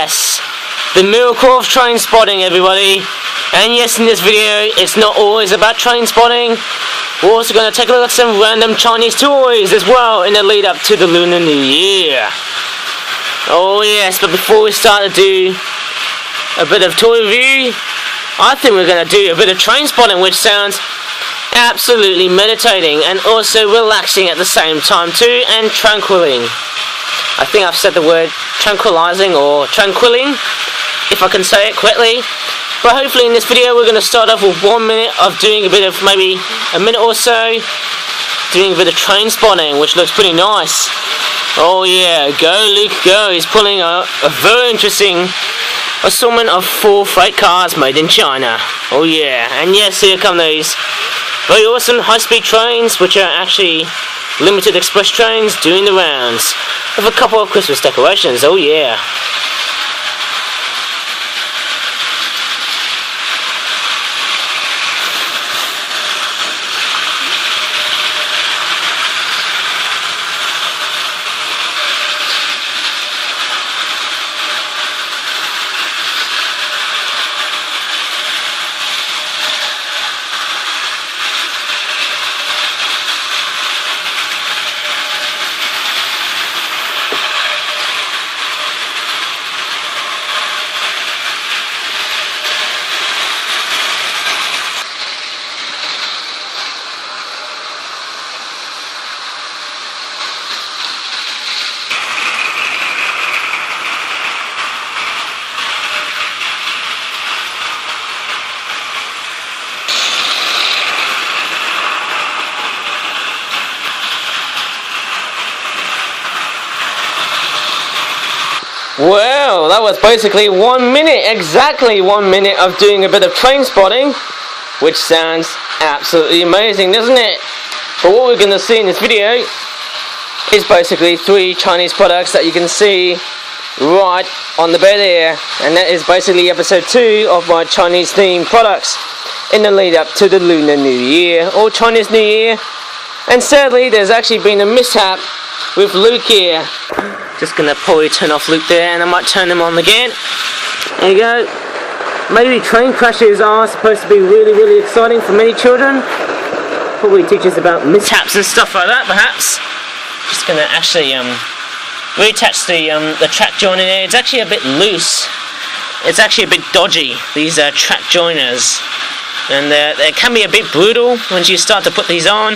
yes, the miracle of train spotting, everybody. And yes, in this video, it's not always about train spotting. We're also going to take a look at some random Chinese toys as well in the lead up to the Lunar New Year. Oh yes, but before we start to do a bit of toy review, I think we're going to do a bit of train spotting, which sounds absolutely meditating and also relaxing at the same time too, and tranquilling. I think I've said the word tranquilizing or tranquilling, if I can say it correctly. But hopefully in this video we're going to start off with 1 minute of doing a bit of, maybe a minute or so, doing a bit of train spotting, which looks pretty nice. Oh yeah, go Luke, go. He's pulling a very interesting assortment of 4 freight cars made in China. Oh yeah, and yes, here come these very awesome high-speed trains, which are actually limited express trains doing the rounds, with a couple of Christmas decorations. Oh yeah. Well, that was basically 1 minute, exactly 1 minute of doing a bit of train spotting, which sounds absolutely amazing, doesn't it? But what we're going to see in this video is basically 3 Chinese products that you can see right on the bed here, and that is basically episode 2 of my Chinese themed products in the lead up to the Lunar New Year, or Chinese New Year. And sadly, there's actually been a mishap with Luke here. Just gonna probably turn off Luke there, and I might turn him on again. There you go. Maybe train crashes are supposed to be really, really exciting for many children. Probably teach us about mishaps and stuff like that, perhaps. Just gonna actually reattach the track joiner there. It's actually a bit loose. It's actually a bit dodgy, these track joiners, and they can be a bit brutal once you start to put these on.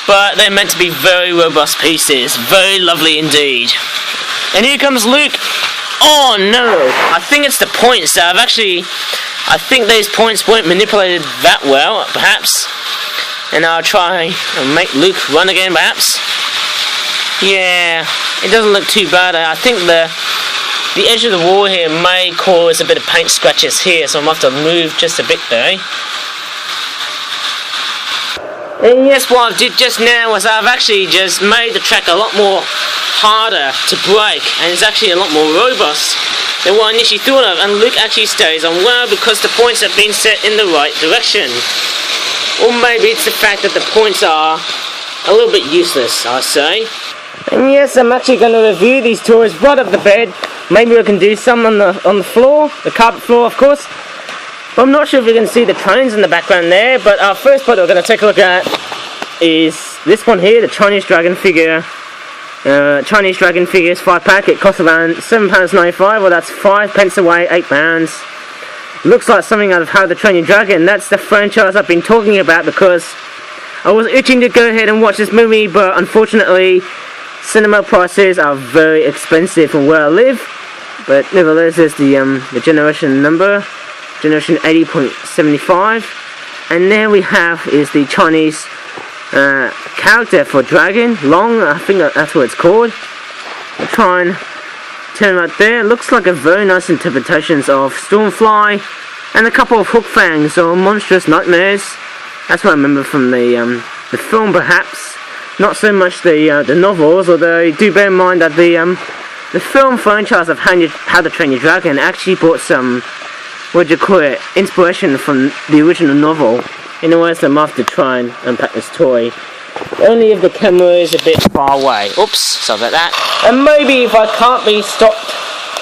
But they're meant to be very robust pieces. Very lovely indeed. And here comes Luke. Oh no! I think it's the points that I think these points weren't manipulated that well, perhaps. And I'll try and make Luke run again, perhaps. Yeah, it doesn't look too bad. I think the edge of the wall here may cause a bit of paint scratches here, so I might have to move just a bit there. And yes, what I did just now was I've actually just made the track a lot more harder to break, and it's actually a lot more robust than what I initially thought of, and Luke actually stays on well because the points have been set in the right direction. Or maybe it's the fact that the points are a little bit useless, I say. And yes, I'm actually going to review these toys right up the bed. Maybe we can do some on the floor, the carpet floor of course. But I'm not sure if you can see the trains in the background there, but our first product we're going to take a look at is this one here, the Chinese Dragon figure. Chinese Dragon figures 5-pack. It costs around £7.95, well that's 5 pence away, £8. Looks like something out of How to Train Your Dragon. That's the franchise I've been talking about because I was itching to go ahead and watch this movie, but unfortunately cinema prices are very expensive from where I live. But nevertheless, there's the generation number. Generation 80.75, and there we have is the Chinese character for Dragon, Long, I think that's what it's called. I'll try and turn right there. It looks like a very nice interpretations of Stormfly and a couple of Hook Fangs or Monstrous Nightmares. That's what I remember from the film, perhaps. Not so much the novels, although do bear in mind that the film franchise of How to Train Your Dragon actually brought some, what do you call it, inspiration from the original novel. In other words, I'm off to try and unpack this toy. Only if the camera is a bit far away. Oops, sorry about that. And maybe if I can't be stopped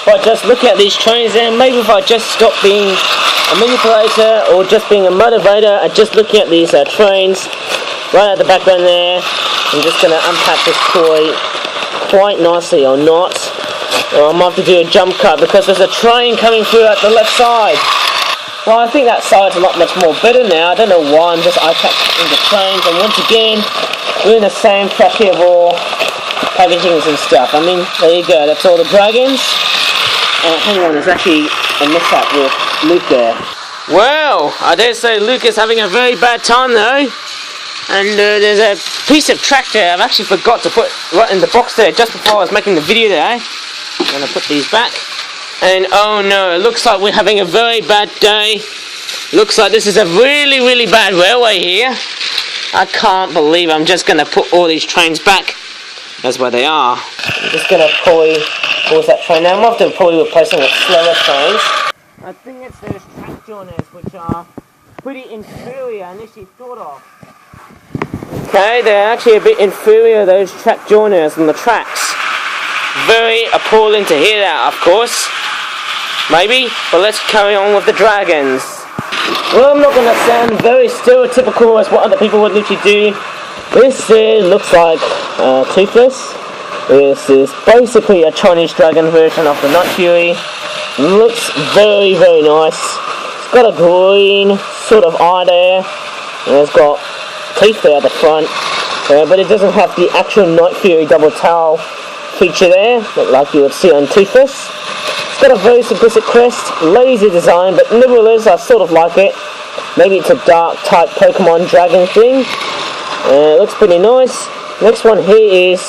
by just looking at these trains there. Maybe if I just stop being a manipulator or just being a motivator and just looking at these trains right at the background there. I'm just going to unpack this toy quite nicely or not. Or I might have to do a jump cut because there's a train coming through at the left side. Well, I think that side's a lot much more better now. I don't know why I'm just eye-catching the trains. And once again, we're in the same factory of all packagings and stuff. I mean, there you go. That's all the dragons. Hang on, there's actually a mishap with Luke there. Well, I dare say Luke is having a very bad time though. And there's a piece of track there I've actually forgot to put right in the box there just before I was making the video there. I'm going to put these back. And oh no, it looks like we're having a very bad day. Looks like this is a really, really bad railway here. I can't believe I'm just going to put all these trains back. That's where they are. I'm just going to pulley towards that train. Now I'm often probably replacing with slower trains. I think it's those track joiners which are pretty inferior initially thought of. Okay, they're actually a bit inferior, those track joiners on the tracks. Very appalling to hear that, of course. Maybe, but let's carry on with the dragons. Well, I'm not going to sound very stereotypical as what other people would literally do. This looks like Toothless. This is basically a Chinese dragon version of the Night Fury. Looks very, very nice. It's got a green sort of eye there. And it's got teeth there at the front. But it doesn't have the actual Night Fury double tail feature there, like you would see on Toothless. It's got a very simplistic crest, lazy design, but nevertheless I sort of like it. Maybe it's a dark type Pokemon dragon thing. It looks pretty nice. Next one here is,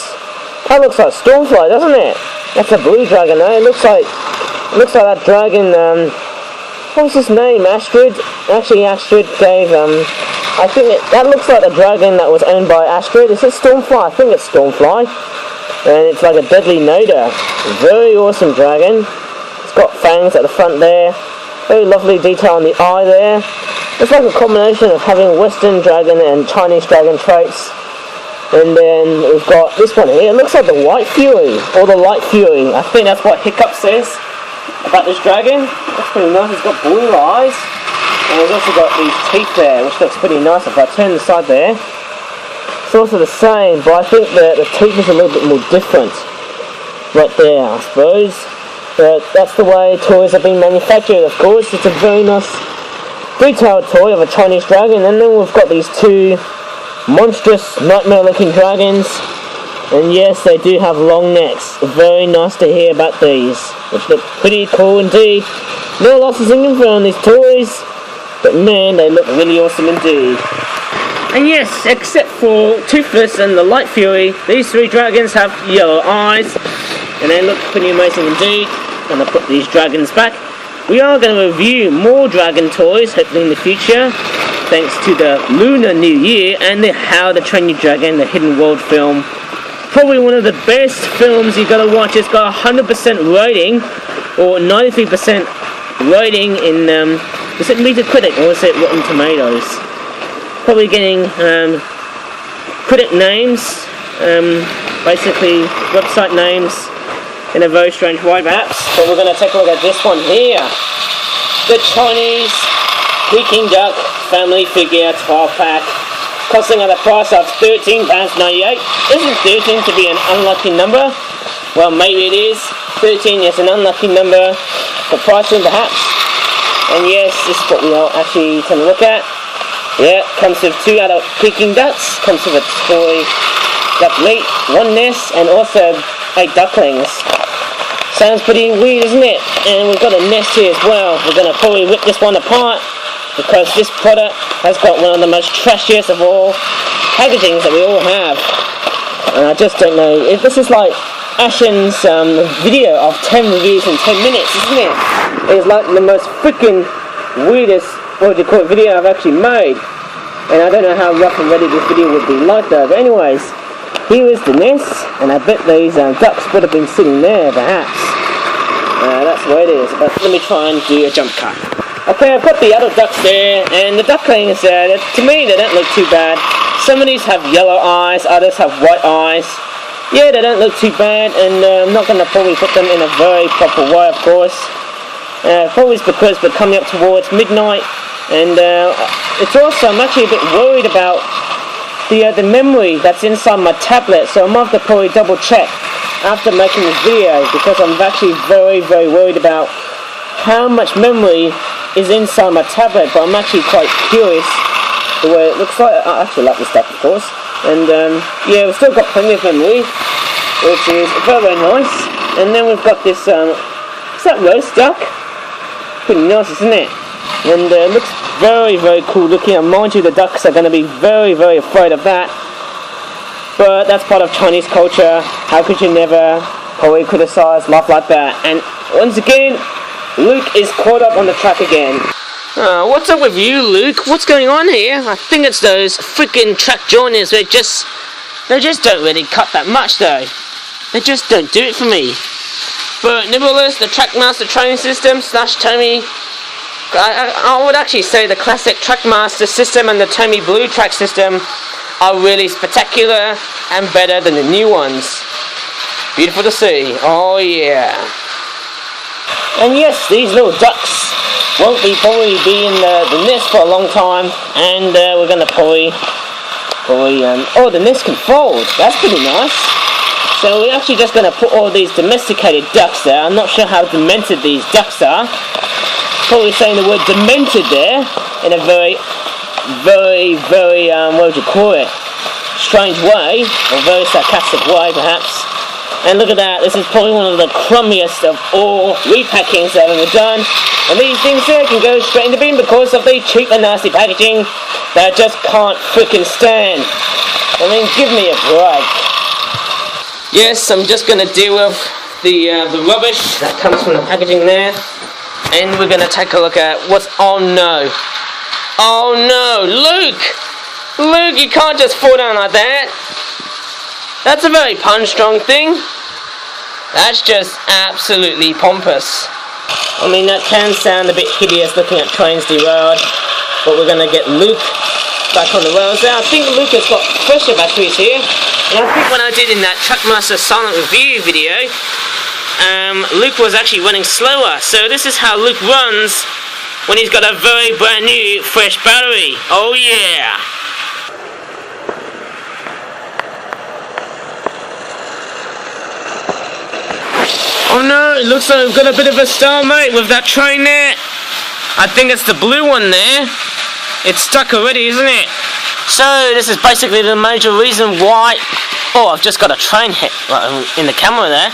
that looks like Stormfly, doesn't it? That's a blue dragon, eh? It looks like that dragon. What was his name? Astrid. Actually, Astrid gave. I think that looks like a dragon that was owned by Astrid. Is it Stormfly? I think it's Stormfly. And it's like a deadly Noda. Very awesome dragon. It's got fangs at the front there. Very lovely detail on the eye there. It's like a combination of having Western dragon and Chinese dragon traits. And then we've got this one here. It looks like the White Fury, or the Light Fury. I think that's what Hiccup says about this dragon. Looks pretty nice. It's got blue eyes. And it's also got these teeth there, which looks pretty nice if I turn the side there. It's also the same, but I think that the teeth is a little bit more different. Right there, I suppose. But that's the way toys are being manufactured, of course. It's a very nice detailed toy of a Chinese dragon. And then we've got these two monstrous, nightmare-looking dragons. And yes, they do have long necks. Very nice to hear about these, which look pretty cool indeed. No licensing info on these toys, but man, they look really awesome indeed. And yes, except for Toothless and the Light Fury, these three dragons have yellow eyes, and they look pretty amazing indeed. I'm going to put these dragons back. We are going to review more dragon toys, hopefully in the future, thanks to the Lunar New Year and the How to Train Your Dragon, the Hidden World film. Probably one of the best films you got to watch. It's got 100% rating, or 93% rating in, is it Metacritic or is it Rotten Tomatoes? Probably getting critic names, basically website names in a very strange way perhaps. But we're going to take a look at this one here. The Chinese Peking duck family figure 12 pack. Costing at a price of £13.98. Isn't 13 to be an unlucky number? Well, maybe it is. 13 is an unlucky number for pricing perhaps. And yes, this is what we are actually going to look at. Yeah, comes with 2 adult Peking ducks, comes with a toy duck meat, 1 nest, and also 8 ducklings. Sounds pretty weird, isn't it? And we've got a nest here as well. We're going to probably rip this one apart, because this product has got one of the most trashiest of all packagings that we all have. And I just don't know, if this is like Ashen's video of 10 reviews in 10 minutes, isn't it? It's like the most freaking weirdest, what do you call it, video I've actually made. And I don't know how rough and ready this video would be like though. But anyways, here is the nest, and I bet these ducks would have been sitting there perhaps. That's the way it is, but let me try and do a jump cut. Okay, I've got the adult ducks there, and the ducklings, to me, they don't look too bad. Some of these have yellow eyes, others have white eyes. Yeah, they don't look too bad, and I'm not going to probably put them in a very proper way, of course. Probably because we're coming up towards midnight, and it's also, I'm actually a bit worried about the memory that's inside my tablet, so I might have to probably double check after making this video, because I'm actually very, very worried about how much memory is inside my tablet, but I'm actually quite curious the way it looks like. I actually like this stuff, of course, and yeah, we've still got plenty of memory, which is very, very nice. And then we've got this, is that roast duck? Pretty nice, isn't it? And it looks very, very cool looking, and mind you, the ducks are going to be very, very afraid of that. But that's part of Chinese culture. How could you never probably criticize life like that? And once again, Luke is caught up on the track again. What's up with you, Luke? What's going on here? I think it's those freaking track joiners. They just don't really cut that much, though. They just don't do it for me. But nevertheless, the Trcakmaster training system / Tomy, I would actually say the classic Trcakmaster system and the Tomy Blue track system are really spectacular and better than the new ones. Beautiful to see. Oh yeah. And yes, these little ducks won't probably be in the nest for a long time, and we're gonna probably oh, the nest can fold. That's pretty nice. So we're actually just gonna put all these domesticated ducks there. I'm not sure how demented these ducks are. Probably saying the word demented there in a very, what would you call it, strange way, or very sarcastic way perhaps. And look at that, this is probably one of the crummiest of all repackings that I've ever done. And these things here can go straight in the bin because of the cheap and nasty packaging that I just can't freaking stand. I mean, give me a break. Yes, I'm just going to deal with the rubbish that comes from the packaging there. And we're going to take a look at what's... Oh no! Oh no! Luke! Luke, you can't just fall down like that! That's a very punch-strong thing. That's just absolutely pompous. I mean, that can sound a bit hideous looking at trains derailed, but we're going to get Luke back on the rails now. I think Luke has got pressure batteries here. And I think when I did in that Trcakmaster silent review video, Luke was actually running slower. So this is how Luke runs when he's got a very brand new fresh battery. Oh yeah! Oh no, it looks like we've got a bit of a stalemate with that train there. I think it's the blue one there. It's stuck already, isn't it? So this is basically the major reason why... Oh, I've just got a train hit in the camera there.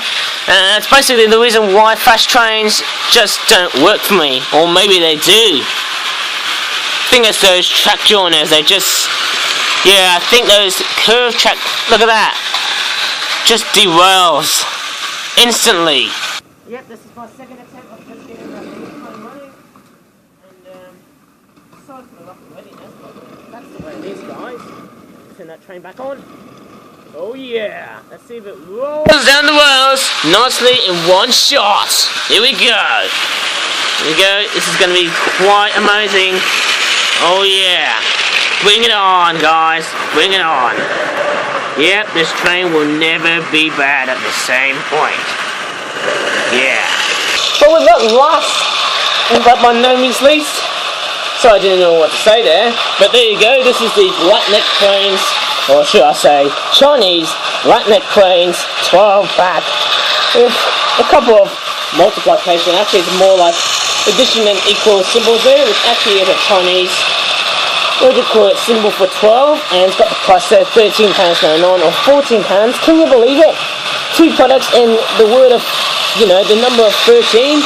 It's basically the reason why fast trains just don't work for me. Or maybe they do. I think it's those track joiners. They just... Yeah, I think those curved track... Look at that. Just derails. Instantly. Yep, this is my second attempt of just getting that train running. And sorry for the rough and readiness, but that's the way it is, guys. Turn that train back on. Oh yeah! Let's see if it rolls down the rails nicely in one shot. Here we go. Here we go. This is going to be quite amazing. Oh yeah! Bring it on, guys. Bring it on. Yep, this train will never be bad at the same point. Yeah. But with that last, but by no means least, so I didn't know what to say there, but there you go, this is the Black Neck Cranes, or should I say, Chinese Black Neck Cranes 12-pack, with a couple of multiplication. Actually it's more like addition and equal symbols there, which actually is a Chinese, what do you call it, symbol for 12, and it's got the price there, £13.99 or £14. Can you believe it? Two products and the word of, you know, the number of 13.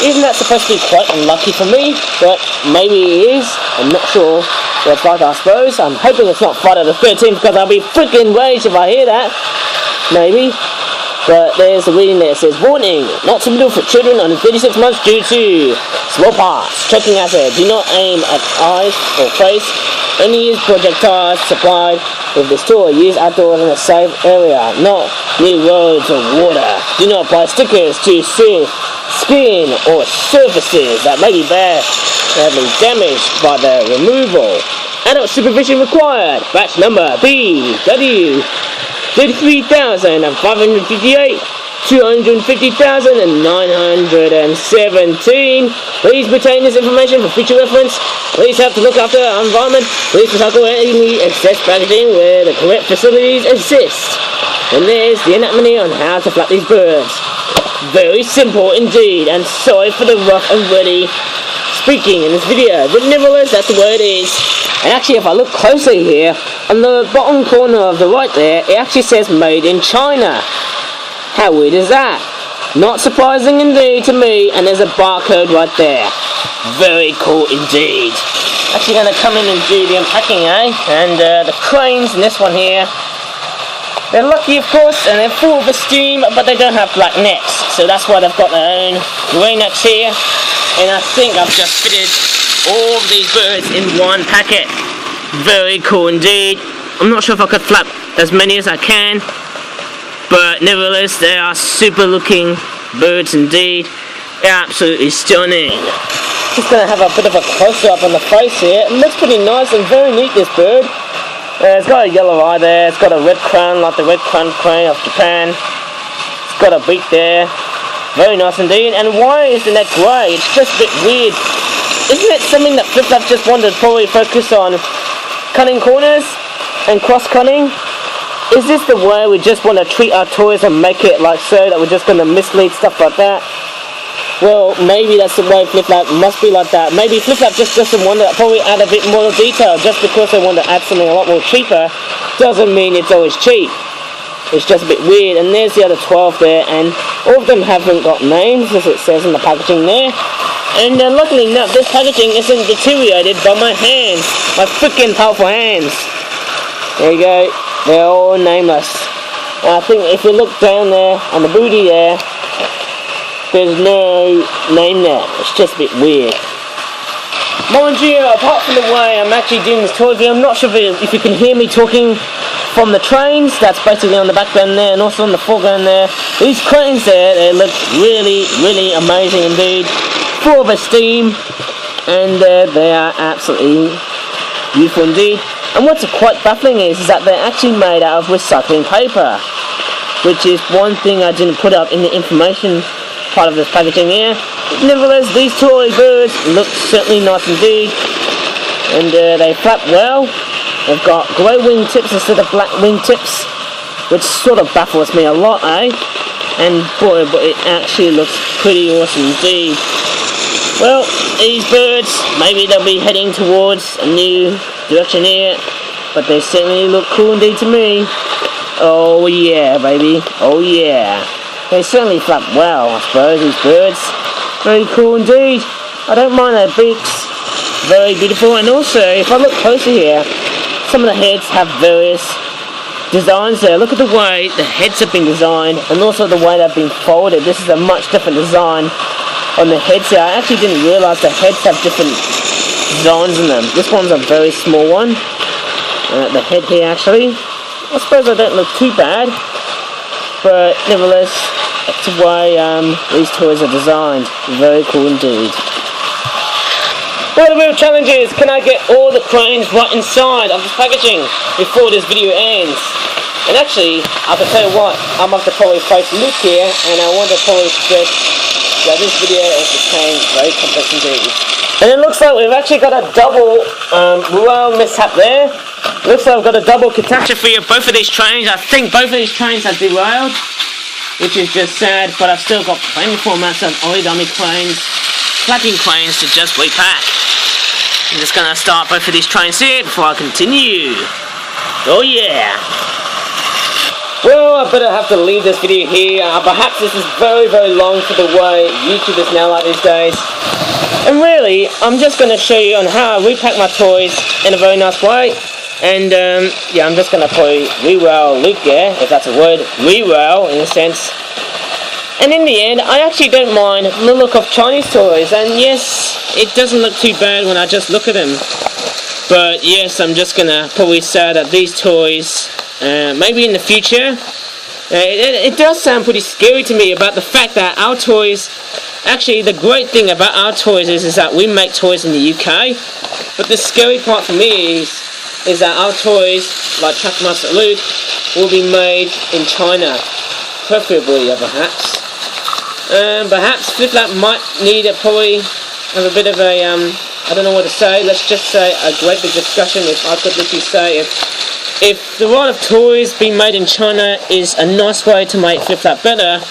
Isn't that supposed to be quite unlucky for me? But maybe it is. I'm not sure what it's like, I suppose. I'm hoping it's not Friday the 13th because I'll be freaking raged if I hear that. Maybe. But there's the reading there. It says, warning, not suitable for children under 36 months due to smallpox. Choking hazard. Do not aim at eyes or face. Only use projectiles supplied with this tool. Use outdoors in a safe area, not near roads or water. Do not apply stickers to skin or surfaces that may be badly damaged by the removal. Adult supervision required. Batch number BW 33,558, 250,917. Please retain this information for future reference. Please help to look after our environment. Please recycle any excess packaging where the correct facilities exist. And there's the anatomy on how to flap these birds. Very simple indeed, and sorry for the rough and ready speaking in this video, but nevertheless that's the way it is. And actually, if I look closely here, on the bottom corner of the right there, it actually says made in China. How weird is that? Not surprising indeed to me, and there's a barcode right there. Very cool indeed. Actually going to come in and do the unpacking, and the cranes in this one here, they're lucky of course, and they're full of steam, but they don't have black necks, so that's why they've got their own grey necks here. And I think I've just fitted all of these birds in one packet. Very cool indeed. I'm not sure if I could flap as many as I can, but nevertheless they are super looking birds indeed. They're absolutely stunning. Just going to have a bit of a close-up on the face here. It looks pretty nice and very neat, this bird. It's got a yellow eye there, it's got a red crown like the red crown crane of Japan. It's got a beak there. Very nice indeed. And why is the neck grey? It's just a bit weird. Isn't it something that Flip Flap just wanted to probably focus on cutting corners and cross-cutting? Is this the way we just want to treat our toys and make it like so, that we're just going to mislead stuff like that? Well, maybe that's the way Flip Flap must be like that. Maybe Flip Flap just doesn't want to probably add a bit more detail. Just because they want to add something a lot more cheaper doesn't mean it's always cheap. It's just a bit weird. And there's the other 12 there, and all of them haven't got names, as it says in the packaging there. And luckily enough, this packaging isn't deteriorated by my hands. My freaking powerful hands. There you go. They're all nameless. And I think if you look down there on the booty there, there's no name there. It's just a bit weird. Mind you, apart from the way I'm actually doing this toy video, I'm not sure if you can hear me talking from the trains. That's basically on the background there, and also on the foreground there. These cranes there, they look really, really amazing indeed. Full of steam, and they are absolutely beautiful indeed. And what's quite baffling is that they're actually made out of recycling paper, which is one thing I didn't put up in the information part of this packaging here. Nevertheless, these toy birds look certainly nice indeed, and they flap well. They've got grey wing tips instead of black wing tips, which sort of baffles me a lot, and boy, but it actually looks pretty awesome indeed. Well, these birds, maybe they'll be heading towards a new direction here, but they certainly look cool indeed to me. Oh yeah, baby, oh yeah. They certainly flap well, I suppose, these birds. Very cool indeed. I don't mind their beaks. Very beautiful. And also, if I look closer here, some of the heads have various designs there. Look at the way the heads have been designed, and also the way they've been folded. This is a much different design on the heads here. I actually didn't realise the heads have different designs in them. This one's a very small one. The head here, actually. I suppose I don't look too bad, but nevertheless, that's the way these toys are designed. Very cool indeed. Well, the real challenge is, can I get all the cranes right inside of this packaging before this video ends? And actually, I can tell you what, I'm going to probably place Luke here, and I want to probably suggest that this video is becoming very complex indeed. And it looks like we've actually got a double royal mishap there. Looks like we've got a double catastrophe of both of these trains. I think both of these trains have derailed, which is just sad, but I've still got plentiful amounts of origami cranes, flapping cranes to just repack. I'm just going to start both of these trains here before I continue. Oh yeah! Well, I better have to leave this video here. Perhaps this is very, very long for the way YouTube is now like these days. And really, I'm just going to show you on how I repack my toys in a very nice way. And yeah, I'm just going to probably re-rail Luke there, if that's a word, re-rail in a sense. And in the end, I actually don't mind the look of Chinese toys. And yes, it doesn't look too bad when I just look at them. But yes, I'm just going to probably say that these toys, maybe in the future, it does sound pretty scary to me about the fact that our toys, actually the great thing about our toys is that we make toys in the UK. But the scary part for me is is that our toys, like Trcakmaster Luke, will be made in China, preferably, perhaps. Perhaps Flip-Flap might need probably have a bit of a, I don't know what to say, let's just say a great big discussion. If I could literally say, if the right of toys being made in China is a nice way to make Flip-Flap better,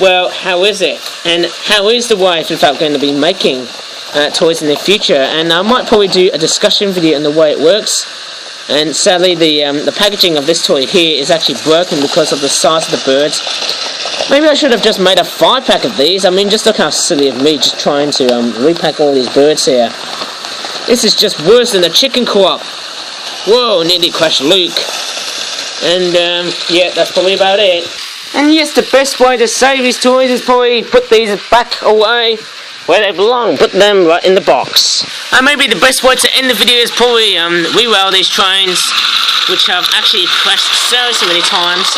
well, how is it? And how is the way Flip-Flap going to be making toys in the future? And I might probably do a discussion video on the way it works. And sadly, the packaging of this toy here is actually broken because of the size of the birds. Maybe I should have just made a 5-pack of these. I mean, just look how silly of me just trying to repack all these birds here. This is just worse than the chicken co-op. Whoa, nearly crashed Luke. And yeah, that's probably about it. And yes, the best way to save these toys is probably put these back away where they belong. Put them right in the box. And maybe the best way to end the video is probably re-rail these trains, which have actually crashed so many times.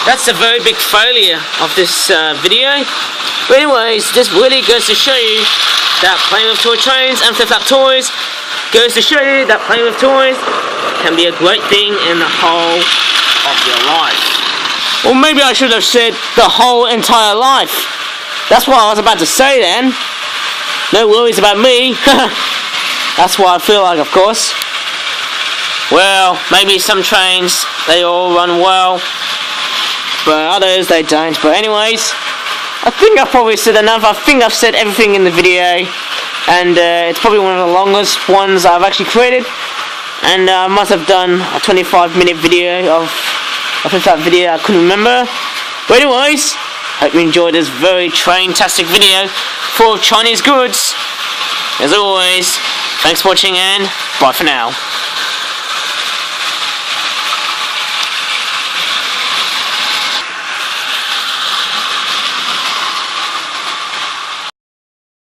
That's a very big failure of this video. But anyways, this really goes to show you that playing with toy trains and Flip-Flap toys goes to show you that playing with toys can be a great thing in the whole of your life. Or maybe I should have said the whole entire life. That's what I was about to say then. No worries about me. That's what I feel like, of course. Well, maybe some trains, they all run well, but others they don't. But anyways, I think I've probably said enough. I think I've said everything in the video, and it's probably one of the longest ones I've actually created. And I must have done a 25-minute video of a Flip-Flap video, I couldn't remember. But anyways, hope you enjoyed this very train-tastic video full of Chinese goods. As always, thanks for watching and bye for now.